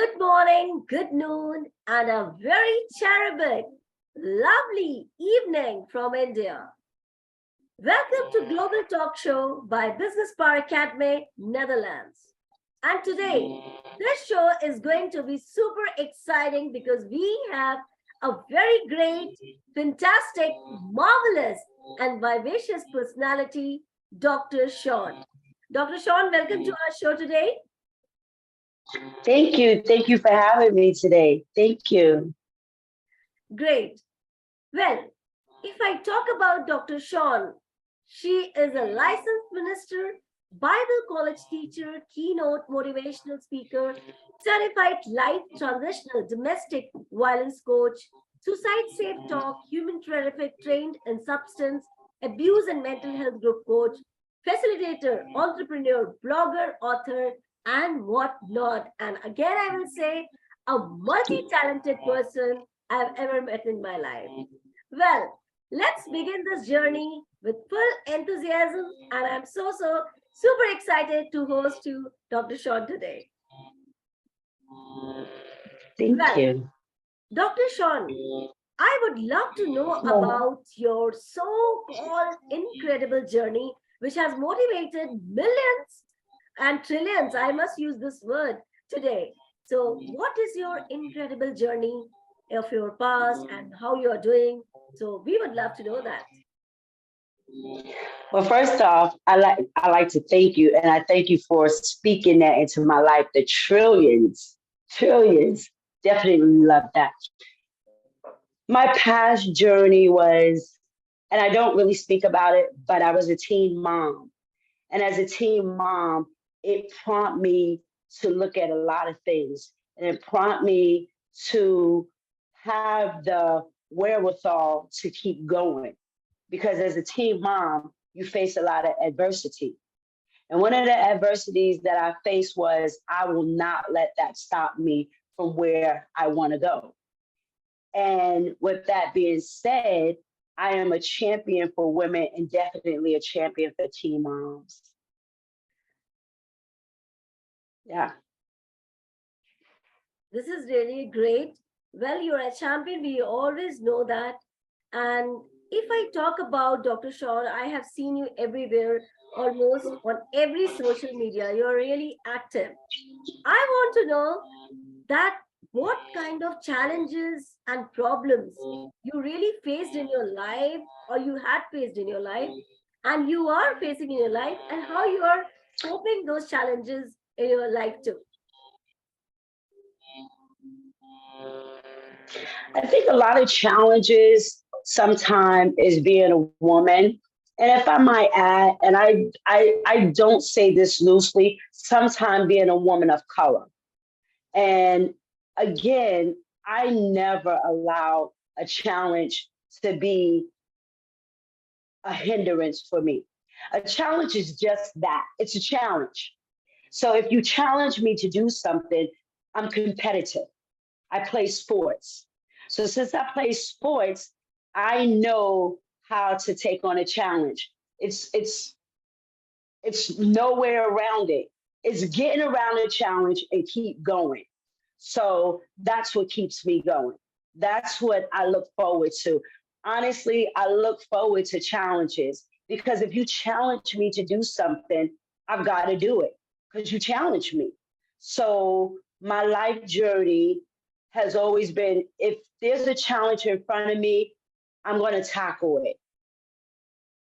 Good morning, good noon, and a very cherubic, lovely evening from India. Welcome to Global Talk Show by Business Power Academy, Netherlands. And today, this show is going to be super exciting because we have a very great, fantastic, marvelous, and vivacious personality, Dr. Shawn. Dr. Shawn, welcome to our show today. Thank you. Thank you for having me today. Thank you. Great. Well, if I talk about Dr. Shawn, she is a licensed minister, Bible college teacher, keynote motivational speaker, certified life transitional domestic violence coach, suicide safe talk, human traffic trained in substance abuse and mental health group coach, facilitator, entrepreneur, blogger, author, and whatnot. And again, I will say a multi-talented person I've ever met in my life. Well, let's begin this journey with full enthusiasm, and I'm so super excited to host you, Dr. Shawn, today. Thank Well, you. Dr. Shawn, I would love to know about your so-called incredible journey, which has motivated millions and trillions. I must use this word today. So, what is your incredible journey of your past and how you're doing? So, we would love to know that. Well, first off, I like to thank you, and I thank you for speaking that into my life. The trillions, definitely love that. My past journey was, and I don't really speak about it, but I was a teen mom, and as a teen mom, it prompted me to look at a lot of things, and it prompted me to have the wherewithal to keep going because as a teen mom, you face a lot of adversity. And one of the adversities that I faced was I will not let that stop me from where I want to go. And with that being said, I am a champion for women and definitely a champion for teen moms. Yeah. This is really great. Well, you're a champion. We always know that. And if I talk about Dr. Shawn, I have seen you everywhere, almost on every social media. You're really active. I want to know that what kind of challenges and problems you really faced in your life or you had faced in your life and you are facing in your life and how you are coping those challenges in your life too. I think a lot of challenges sometimes is being a woman. And if I might add, and I don't say this loosely, sometimes being a woman of color. And again, I never allow a challenge to be a hindrance for me. A challenge is just that, it's a challenge. So if you challenge me to do something, I'm competitive. I play sports. So since I play sports, I know how to take on a challenge. It's nowhere around it. It's getting around a challenge and keep going. So that's what keeps me going. That's what I look forward to. Honestly, I look forward to challenges because if you challenge me to do something, I've got to do it because you challenge me. So my life journey has always been if there's a challenge in front of me, I'm going to tackle it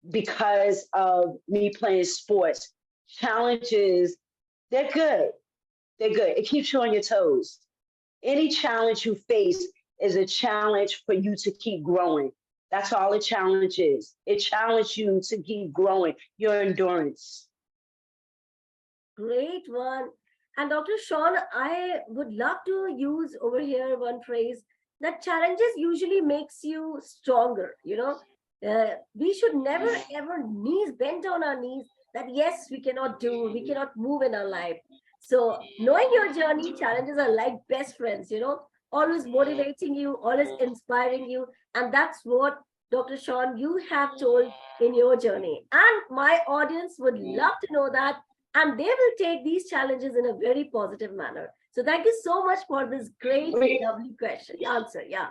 because of me playing sports. Challenges, they're good. They're good. It keeps you on your toes. Any challenge you face is a challenge for you to keep growing. That's all a challenge is. It challenges you to keep growing, your endurance. Great one. And Dr. Shawn, I would love to use over here one phrase that challenges usually makes you stronger. We should never ever knees bend on our knees that yes, we cannot move in our life. So knowing your journey, challenges are like best friends, always motivating you, always inspiring you. And that's what Dr. Shawn, you have told in your journey. And my audience would love to know that and they will take these challenges in a very positive manner. So thank you so much for this great, Re- lovely question, answer. Yeah.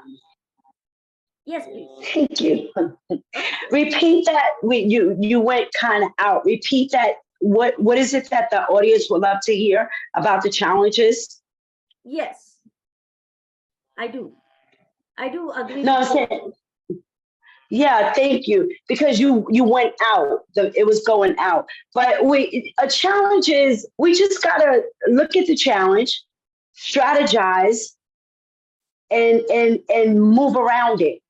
Yes, please. Thank you. Okay. Repeat that. You went kind of out. Repeat that. What is it that the audience would love to hear about the challenges? Yes, I do. I do agree No, with I'm you. saying, yeah, thank you. Because you went out. It was going out. But a challenge is we just gotta look at the challenge, strategize, and move around it.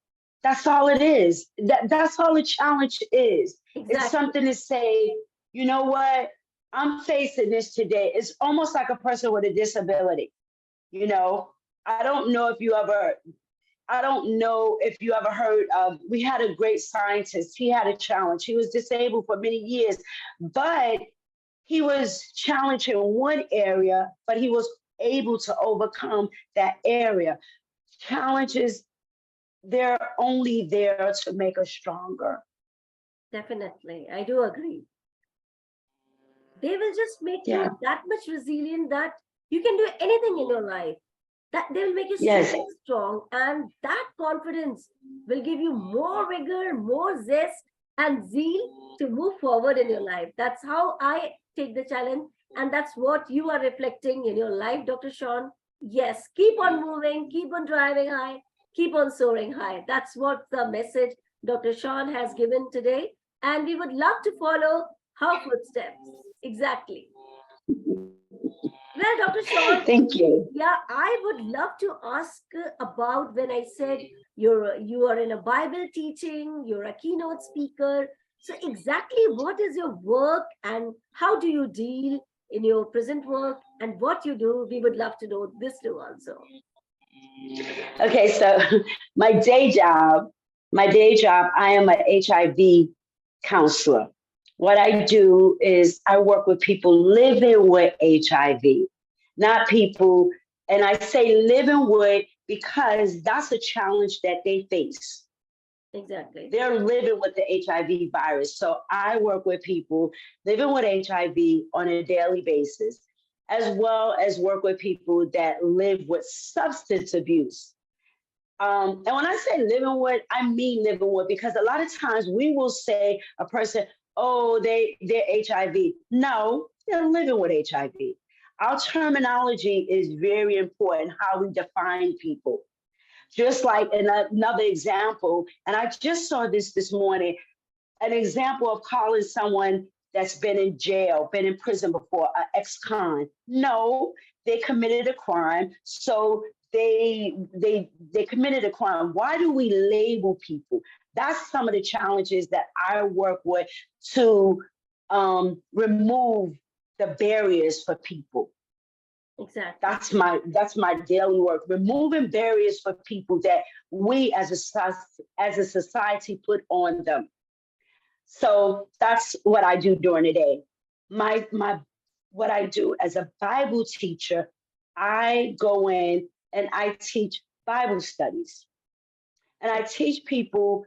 That's all it is. That's all a challenge is. It's Exactly. something to say, you know what? I'm facing this today. It's almost like a person with a disability. You know, I don't know if you ever I don't know if you ever heard of, we had a great scientist. He had a challenge. He was disabled for many years, but he was challenged in one area, but he was able to overcome that area. Challenges, they're only there to make us stronger. Definitely. I do agree. They will just make you Yeah. that much resilient that you can do anything in your life. That they will make you so Yes. strong, and that confidence will give you more vigor, more zest, and zeal to move forward in your life. That's how I take the challenge, and that's what you are reflecting in your life, Dr. Shawn. Yes, keep on moving, keep on driving high, keep on soaring high. That's what the message Dr. Shawn has given today, and we would love to follow her footsteps. Exactly. Well, Dr. Shawn, Thank you. yeah, I would love to ask about when I said you are in a Bible teaching, you're a keynote speaker. So exactly what is your work and how do you deal in your present work and what you do? We would love to know this too also. Okay, so my day job, I am an HIV counselor. What I do is I work with people living with HIV, not people, and I say living with because that's a challenge that they face. Exactly. They're living with the HIV virus. So I work with people living with HIV on a daily basis, as well as work with people that live with substance abuse. And when I say living with, I mean living with, because a lot of times we will say a person, oh, they're HIV. No, they're living with HIV. Our terminology is very important, how we define people. Just like another example, and I just saw this morning, an example of calling someone that's been in jail, been in prison before, an ex-con. No, they committed a crime. So they committed a crime. Why do we label people? That's some of the challenges that I work with to remove the barriers for people. Exactly. That's my daily work, removing barriers for people that we as a society put on them. So that's what I do during the day. My what I do as a Bible teacher, I go in and I teach Bible studies. And I teach people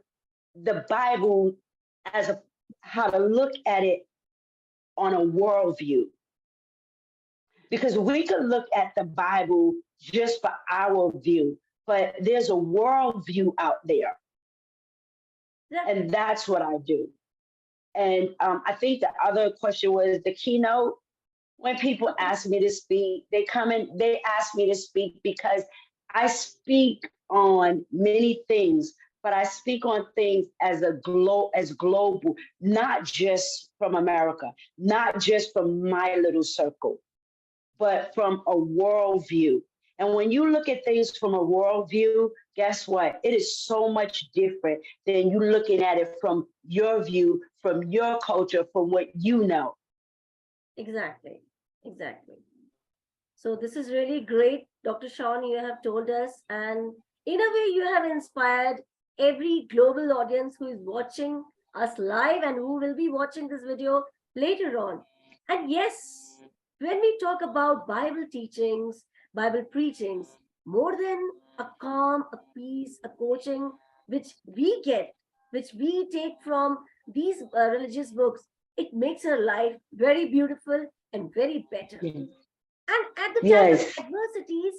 the Bible as a how to look at it on a worldview. Because we could look at the Bible just for our view, but there's a worldview out there. Exactly. And that's what I do. And I think the other question was the keynote. When people ask me to speak, they come in, they ask me to speak because I speak on many things, but I speak on things as global, not just from America, not just from my little circle, but from a worldview. And when you look at things from a worldview, guess what? It is so much different than you looking at it from your view, from your culture, from what you know. Exactly. Exactly. So this is really great, Dr. Shawn, you have told us. And in a way, you have inspired every global audience who is watching us live and who will be watching this video later on. And yes, when we talk about Bible teachings, Bible preachings, more than a calm, a peace, a coaching, which we get, which we take from these religious books, it makes our life very beautiful and very better. And at the time Yes. of adversities,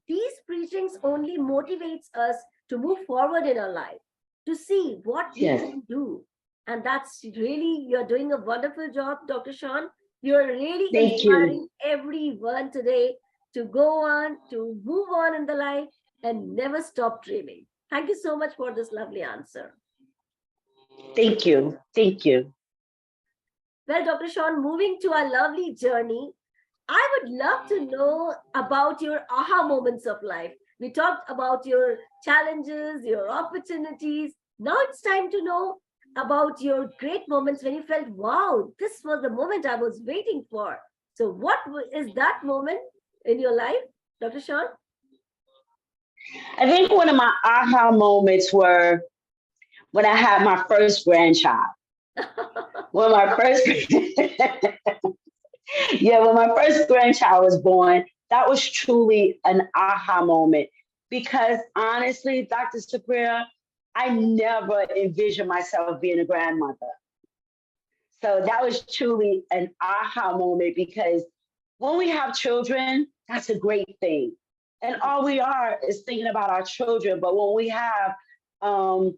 these preachings only motivates us to move forward in our life, to see what we Yes. can do. And that's really, you're doing a wonderful job, Dr. Shawn. You're really Thank you. inspiring everyone today to go on, to move on in the life and never stop dreaming. Thank you so much for this lovely answer. Thank you. Thank you. Well, Dr. Shawn, moving to our lovely journey, I would love to know about your aha moments of life. We talked about your challenges, your opportunities. Now it's time to know about your great moments when you felt, wow, this was the moment I was waiting for. So, what is that moment in your life, Dr. Shawn? I think one of my aha moments were when I had my first grandchild. When my first yeah, when my first grandchild was born, that was truly an aha moment because honestly, Dr. Supriya, I never envisioned myself being a grandmother. So that was truly an aha moment because when we have children, that's a great thing. And all we are is thinking about our children. But um,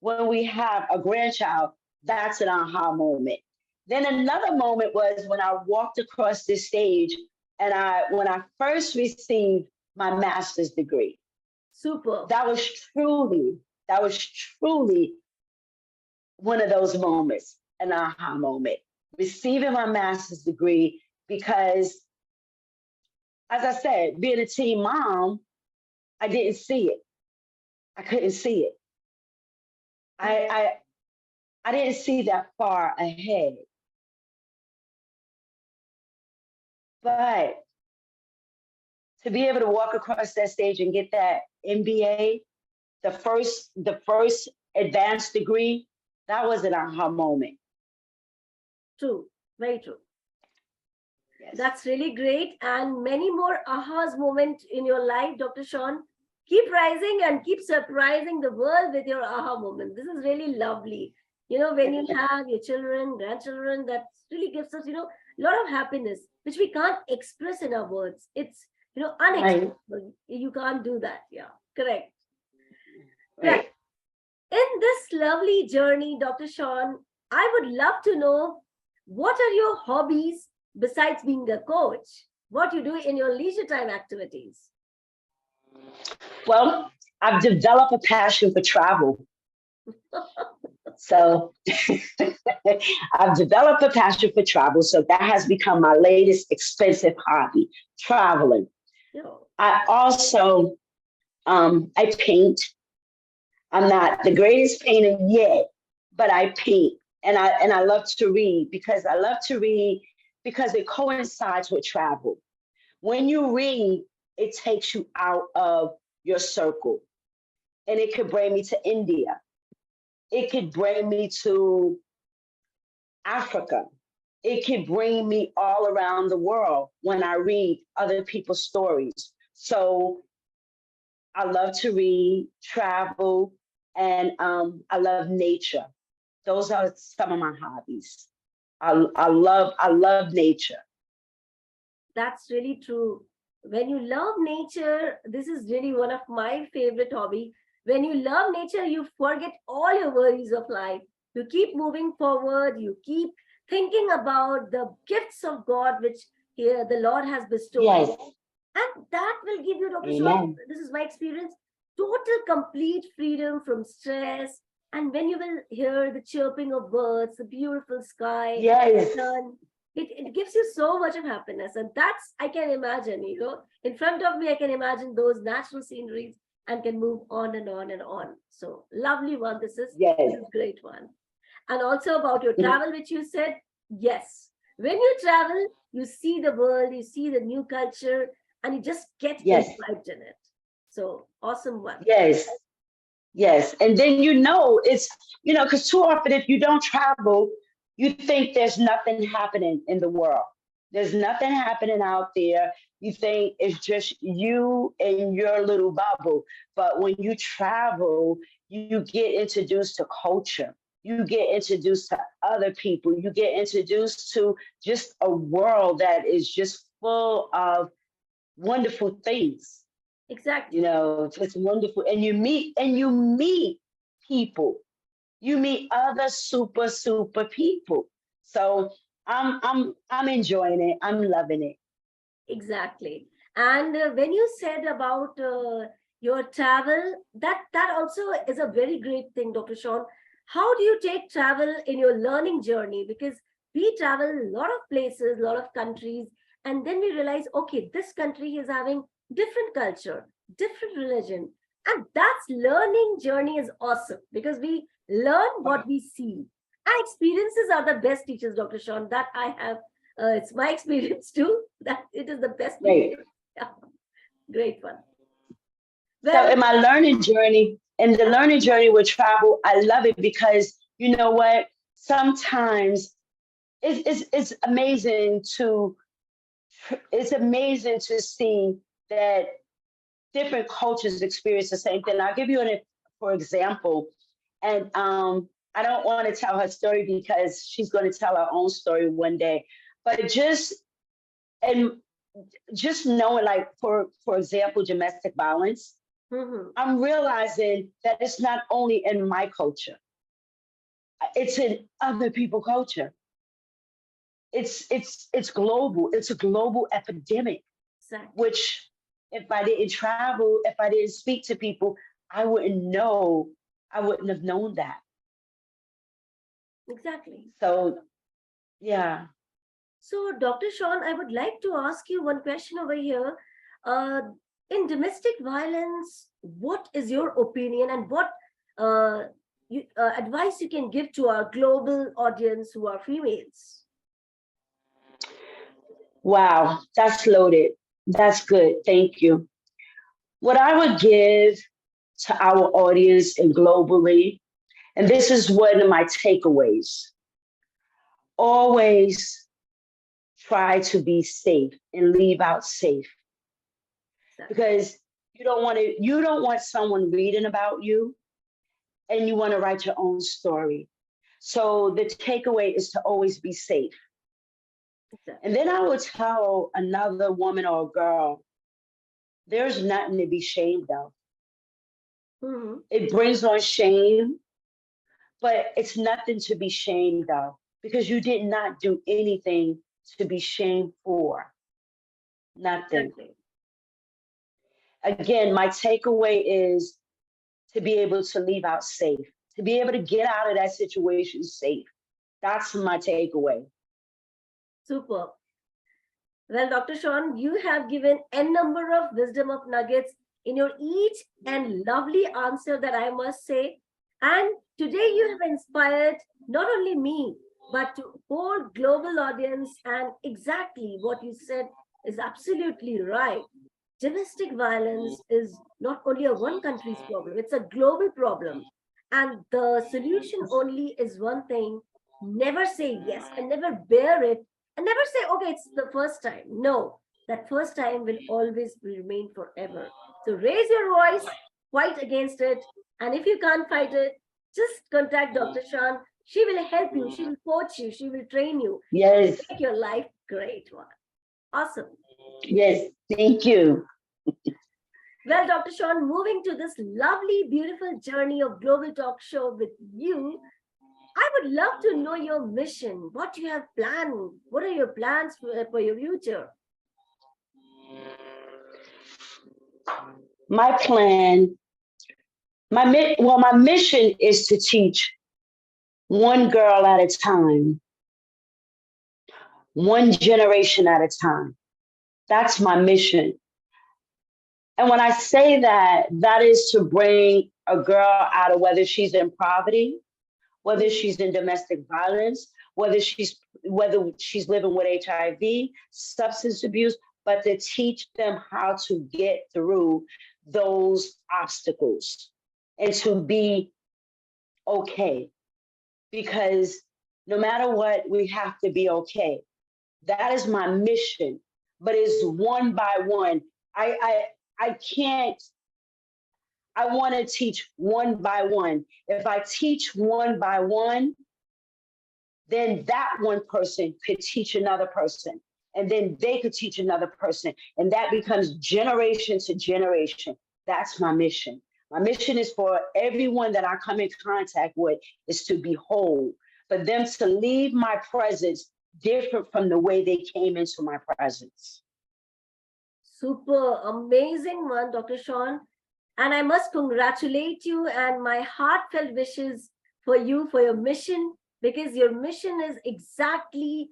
when we have a grandchild, that's an aha moment. Then another moment was when I walked across this stage and when I first received my master's degree. Super. That was truly, that was truly one of those moments, an aha moment. Receiving my master's degree because, as I said, being a teen mom, I didn't see it. I couldn't see it. I, I I didn't see that far ahead. But to be able to walk across that stage and get that MBA, the first advanced degree, that was an aha moment. True. Very true. Yes. That's really great. And many more ahas moment in your life, Dr. Shawn. Keep rising and keep surprising the world with your aha moment. This is really lovely. When you have your children, grandchildren, that really gives us, a lot of happiness, which we can't express in our words. It's, Right. unexpressible. You can't do that. Yeah, correct. Well, Right. in this lovely journey, Dr. Shawn, I would love to know what are your hobbies besides being a coach? What you do in your leisure time activities? Well, I've developed a passion for travel. So I've developed a passion for travel. So that has become my latest expensive hobby, traveling. No. I also I paint. I'm not the greatest painter yet, but I paint and I love to read because I love to read because it coincides with travel. When you read, it takes you out of your circle and it could bring me to India. It could bring me to Africa. It could bring me all around the world when I read other people's stories. So I love to read, travel, and I love nature. Those are some of my hobbies. I love nature. That's really true. When you love nature, this is really one of my favorite hobby. When you love nature, you forget all your worries of life. You keep moving forward. You keep thinking about the gifts of God, which here the Lord has bestowed. Yes. And that will give you, Dr. Shawn, Amen. this is my experience, total complete freedom from stress. And when you will hear the chirping of birds, the beautiful sky, Yes. sun, it gives you so much of happiness. And that's, I can imagine, in front of me, I can imagine those natural sceneries and can move on and on and on. So lovely one. This Yes. is great one. And also about your travel, which you said, yes. When you travel, you see the world, you see the new culture, and you just get Yes. imbibed in it. So awesome one. Yes. Yes. And then because too often if you don't travel, you think there's nothing happening in the world. There's nothing happening out there. You think it's just you and your little bubble. But when you travel, you get introduced to culture. You get introduced to other people. You get introduced to just a world that is just full of wonderful things, Exactly. just wonderful. And you meet people. You meet other super people. So I'm enjoying it. I'm loving it. Exactly. And when you said about your travel, that also is a very great thing, Dr. Shawn. How do you take travel in your learning journey? Because we travel a lot of places, a lot of countries, and then we realize, okay, this country is having different culture, different religion, and that's learning journey is awesome because we learn what we see. And experiences are the best teachers, Dr. Shawn. That I have it's my experience too that it is the best teacher. Great. Yeah, great one. So Well, in the learning journey with travel, I love it because you know what? Sometimes it's amazing to see that different cultures experience the same thing. I'll give you for example, and I don't want to tell her story because she's going to tell her own story one day. But and just knowing, like for example, domestic violence, mhm, I'm realizing that it's not only in my culture; it's in other people's culture. It's global. It's a global epidemic. exactly, Which, if I didn't travel, if I didn't speak to people, I wouldn't know. I wouldn't have known that. exactly. So yeah. So, Dr. Shawn, I would like to ask you one question over here. Uh, in domestic violence, what is your opinion and what uh, advice you can give to our global audience who are females? Wow, that's loaded. That's good. Thank you. What I would give to our audience and globally, and this is one of my takeaways, always try to be safe and leave out safe Exactly. because you don't want someone reading about you and you want to write your own story. So the takeaway is to always be safe. And Exactly. then I would tell another woman or girl, there's nothing to be ashamed of. Mhm. It brings on shame, but it's nothing to be ashamed of because you did not do anything to be shamed for. Nothing. Exactly. Again, my takeaway is to be able to leave out safe, to be able to get out of that situation safe. That's my takeaway. Super. Well, Dr. Shawn, you have given n number of wisdom of nuggets in your each and lovely answer that I must say. And today you have inspired not only me, but to whole global audience. And exactly what you said is absolutely right. Domestic violence is not only a one country's problem, it's a global problem. And the solution only is one thing: never say yes and never bear it and never say, okay, it's the first time. No, that first time will always remain forever. So raise your voice, fight against it. And if you can't fight it, just contact Dr. Shan. She will help you, she will coach you, she will train you, Yes, make your life great one. Awesome. yes, thank you. Well, Dr. Shawn, moving to this lovely, beautiful journey of Global Talk Show with you, I would love to know your mission, what you have planned, what are your plans for your future? My plan, my mission is to teach one girl at a time, one generation at a time. That's my mission. And when I say that, that is to bring a girl out of whether she's in poverty, whether Mhm. she's in domestic violence, whether she's living with HIV, substance abuse, but to teach them how to get through those obstacles and to be okay. Because no matter what, we have to be okay. That is my mission. But it's one by one. I can't. I want to teach one by one. If I teach one by one, then that one person could teach another person. and then they could teach another person. And that becomes generation to generation. That's my mission. My mission is for everyone that I come in contact with is to be whole, for them to leave my presence different from the way they came into my presence. Super amazing one, Dr. Shawn. And I must congratulate you and my heartfelt wishes for you for your mission, because your mission is exactly,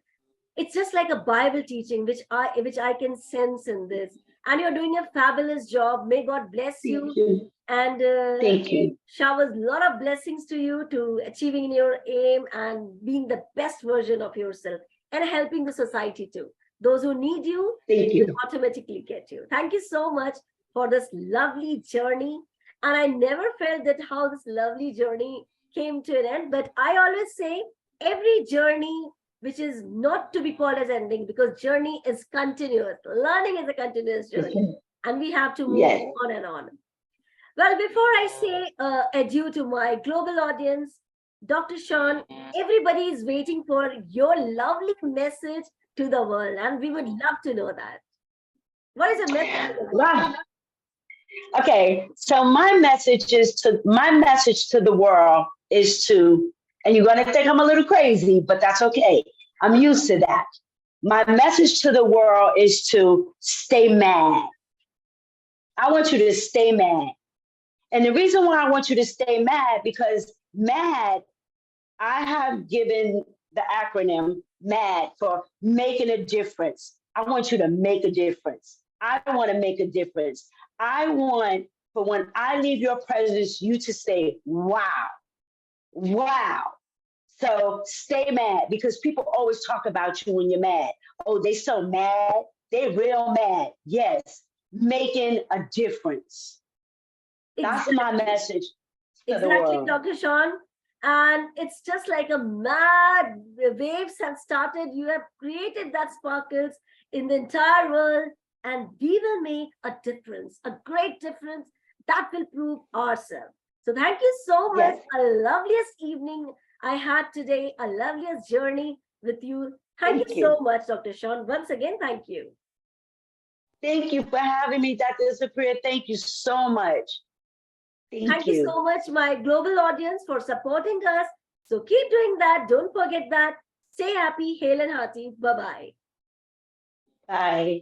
it's just like a Bible teaching, which I can sense in this. And you're doing a fabulous job. May God bless you. Thank you. And Thank you. showers a lot of blessings to you to achieving your aim and being the best version of yourself and helping the society too. Those who need you Thank will you. automatically get you. Thank you so much for this lovely journey. And I never felt that how this lovely journey came to an end. But I always say every journey which is not to be called as ending, because journey is continuous. Learning is a continuous journey. And we have to move Yes. on and on. Well, before I say adieu to my global audience, Dr. Shawn, everybody is waiting for your lovely message to the world, and we would love to know that. What is your message to the world? Wow. Okay, so my message to the world is to, and you're gonna think I'm a little crazy, but that's okay. I'm used to that. My message to the world is to stay mad. I want you to stay mad. And the reason why I want you to stay mad, because mad, I have given the acronym MAD for making a difference. I want you to make a difference. I want to make a difference. I want, for when I leave your presence, you to say, wow, wow. So stay mad, because people always talk about you when you're mad. Oh, they so mad. They real mad. Yes, making a difference. That's my message to the Exactly, world. Dr. Shawn. And it's just like a mad waves have started. You have created that sparkles in the entire world, and we will make a difference, a great difference that will prove ourselves. So thank you so much. Yes. A loveliest evening I had today, a loveliest journey with you. Thank you so much, Dr. Shawn. Once again, thank you. Thank you for having me, Dr. Supriya. Thank you so much. Thank you so much, my global audience, for supporting us. So keep doing that. Don't forget that. Stay happy, hale and hearty. Bye-bye. Bye.